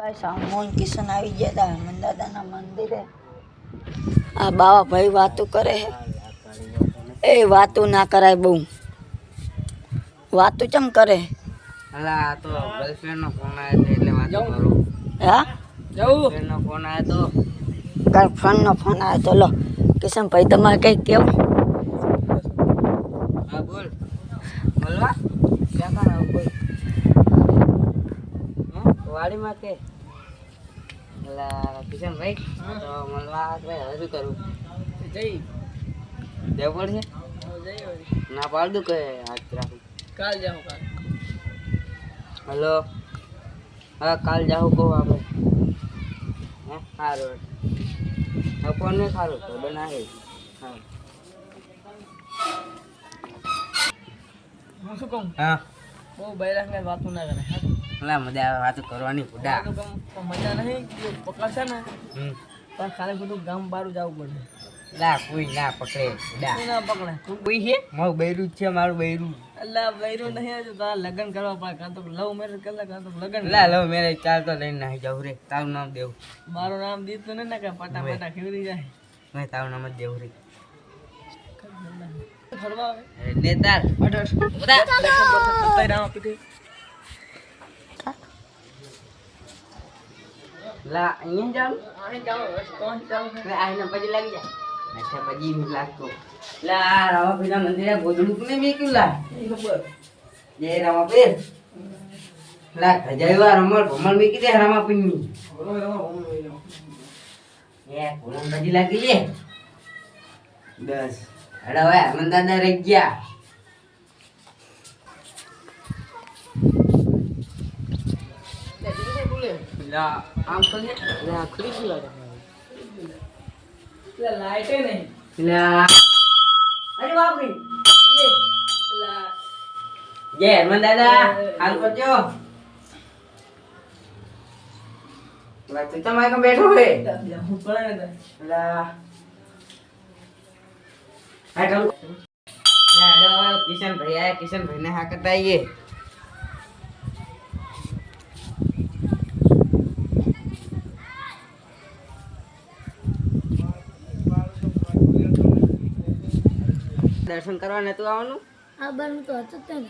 મોહન કિશન આવી ગયા હતા હનુમાનદાદાના મંદિરે. આ બાવા ભાઈ વાતો કરે હે. એ વાતો ના કરાય, બહુ વાતો ચમ કરે. અલા તો ગર્લફ્રેન્ડ નો ફોન આવ્યો છે એટલે વાત કરું. હા, ગર્લફ્રેન્ડ નો ફોન આવ્યો તો. ગર્લફ્રેન્ડ નો ફોન આવ્યો તો. લો કિશન ભાઈ તમારે કઈ કેવું? હા બોલ. બોલવા ક્યાં કામ આવું બોલ. વાડીમાં કે કિશન ભાઈ તો મળવા હવે શું કરું? જવું પડશે. ના પાડું કે હાથ રાખું. કાલ જાઉં કાલ. હલો, હા કાલ જાઉં કહું આપણે. હે સારું ફોન નહીં સારું તો બનાવી. હા હું શું કહું? હા બહુ બૈરાક ને વાતું ના કરે. એટલે મજા આવે વાતો કરવાની. બુડા મજા નહીં પકડશે ને પણ ખાલી બધું ગામ બહાર જવું પડે. લા કોઈ ના પકડે. બુડા કોઈ ના પકડે. તું કોઈ છે? મારું બૈરું જ છે, મારું બૈરું. અલ્લા બૈરું નહીં હજુ તારા લગ્ન કરવા પડે. કાં તો લવ મેરેજ કરલા કાં તો લગ્ન. લા લવ મેરેજ ચાલ તો લઈને નાહી જાઉં રે. તારું નામ દેવું. મારું નામ દીધું નહીં ને કે પટા પટા ખીવરી જાય. મેં તારું નામ જ દેવું રે. ફરવા આવે નેતાર લા અહીંયા જાવ આઈને પછી લાગી જાય. અચ્છા પછી મી લાગતો. લા રામા પીના મંદિરે ગોદડું ને મેક્યું. લા જય રામા પીર. લા ખજાઈવા રમણ ભમણ મેકી દે રામા પીની. એ કોણ પછી લાગી લે. 10 અડા હવે હનુમાનદાદા રહી ગયા. લા આમ તો ને લા ખુલી ગઈ લાગે. લાઈટ નહીં. લા અરે બાપ રે લે લા જય હનુમાનદાદા હાલ કરજો. લા તું તમારે કમ બેઠો હે? હું પડે ને લા આ ચાલ લા કિશન ભાઈ આયા. કિશન ભાઈ ને હા કરતા આઈએ. દર્શન કરવા નતું આવવાનું? આ બાર તો હતું જ ને.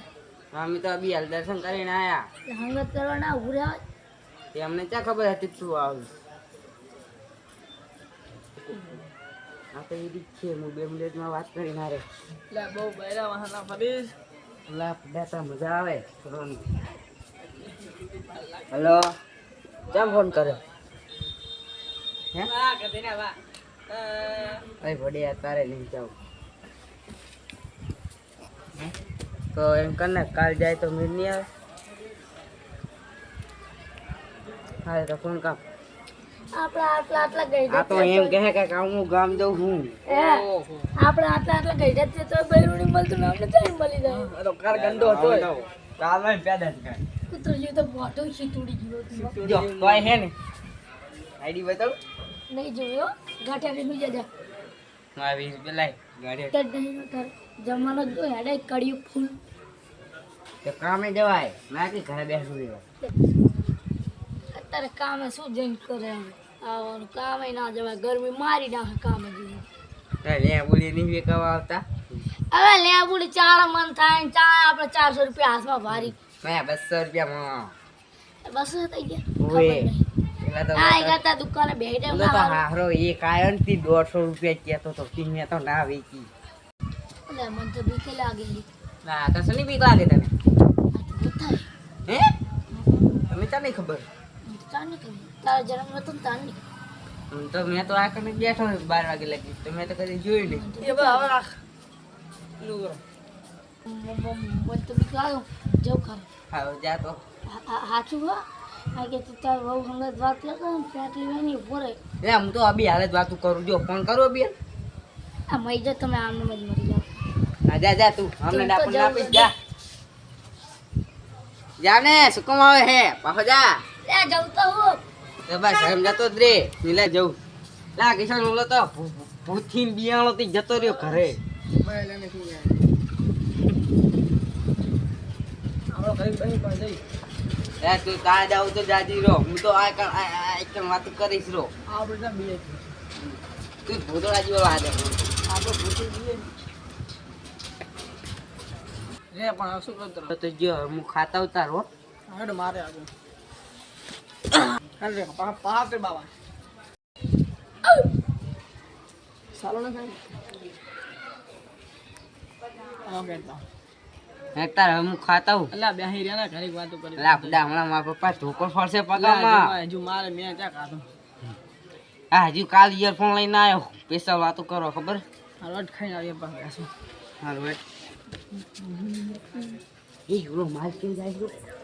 અમે તો અભી હાલ દર્શન કરીને આયા. હંગત કરવાના ઉભું રહેવાય. તે અમને ક્યાં ખબર હતી તું આવું. આ તો એ રીત છે. હું 2 મિનિટમાં વાત કરીને આરે. લા બહુ બૈરા વાહના ફરીશ. લા પડાતા મજા આવે કરવાની. હેલો કેમ ફોન કર્યો? હે વાહ કદીના વાહ. ભાઈ ભડિયા તારે લઈ જાઉં. તો એમ કર ને કાલ જાય તો મેળ નહીં આવે. હા તો ફોન કાપ. આટલા ગઈ આ તો એમ કહે કે હું ગામ જઉં છું. આપણે આટલા ગઈ જતે તો બૈરું નહીં મળતું ને આપણે ચાઈ મળી જાય. આ તો કાર ગંડો હતો. કાલ માં પેદા જ કાય કૂતરો જેવું તો બોટો શીતુડી ગયો હતો. જો તોય હે ને આઈડી બતાવ. નહીં જોયો ગાંઠિયા કે જજા મારી પેલાય ગાડી તડ નહીં તાર જમવાનો જો હેડે કડિયું ફૂલ. તો કામે જવાય ના કે ઘરે બેસવું રહેવાય. અત્યારે કામે શું જઈને કરે આવવાનું કામે ના જવાય. ગરમી મારી નાખે કામે જઈને. લે બોલી નહીં વેકવા આવતા. હવે લે બુડી ચાળ મન થાય ને ચા આપણે 400 રૂપિયા હાથમાં ભારી. મેં 200 રૂપિયા બસ થઈ ગયા. ઓય ખબર નહીં. પેલા તો આ કરતા દુકાને બેહી દે તો હારો એક આયન થી 150 રૂપિયા કહેતો તો તી મેં તો ના વેચી. એટલે મને તો બીક લાગેલી. ના તો સની બીક લાગે તને? આ તો થાય હે તમે તો નહીં ખબર. તાને કે તારા જન્મ નતો ને તાને તો મેં તો આ કને બેઠો 12 વાગે લગી તો મેં તો કદી જોયું નહીં. એ બા હવે રાખ. લું કરો. મને તો બીક લાગે જવું ખરે. હા જા તો. હાચું હો આ કે તું તાર બહુ હંગત વાત કરતો ને પેટલી વેની ઉભો રહે. એ હું તો અભી હાલ જ વાતું કરું. જો ફોન કરો અભી. આ મઈ જો તમે આમને જ મરી જાઓ. હા જા જા તું અમને તું તો ડાપણ ના જાઉં આપીશ. જા જા ને સુકમ આવે હે પાછો જા. લે જવું તો હું તો બસ એમ જતો જ રે. નીલે જવું. લા કિશન ઓલો તો ભૂથી બિયાણો થી જતો રહ્યો ઘરે. આપણે કરી બની પણ જઈ. એ તું ત્યાં જાવ તો જાજી રહો હું તો આ વાત કરીશ રહો આપણે તો બે તું ભૂતળા જેવો લાગે આપણે પૂછી જઈએ રે પણ શું કરતો તો જો હું ખાતા ઉતારો હેડ મારે આગળ હેડ રે પા તે બાબા સાલો ને સાહેબ ઓકે તો હેક્ટર હવે હું ખાતા હું અલ્લા બેહી રહ્યા ને ઘણી વાતો કરી એટલે આપણે હમણાં મારા પપ્પા ધોકો ફરશે પગામાં હજુ મારે મેં ક્યાં ખાધું હા હજુ કાલ ઇયરફોન લઈને આવ્યો સ્પેશિયલ વાતો કરો ખબર રોજ ખાઈને આવીએ પાછા હાલ વેટ એ માલ કેમ જાય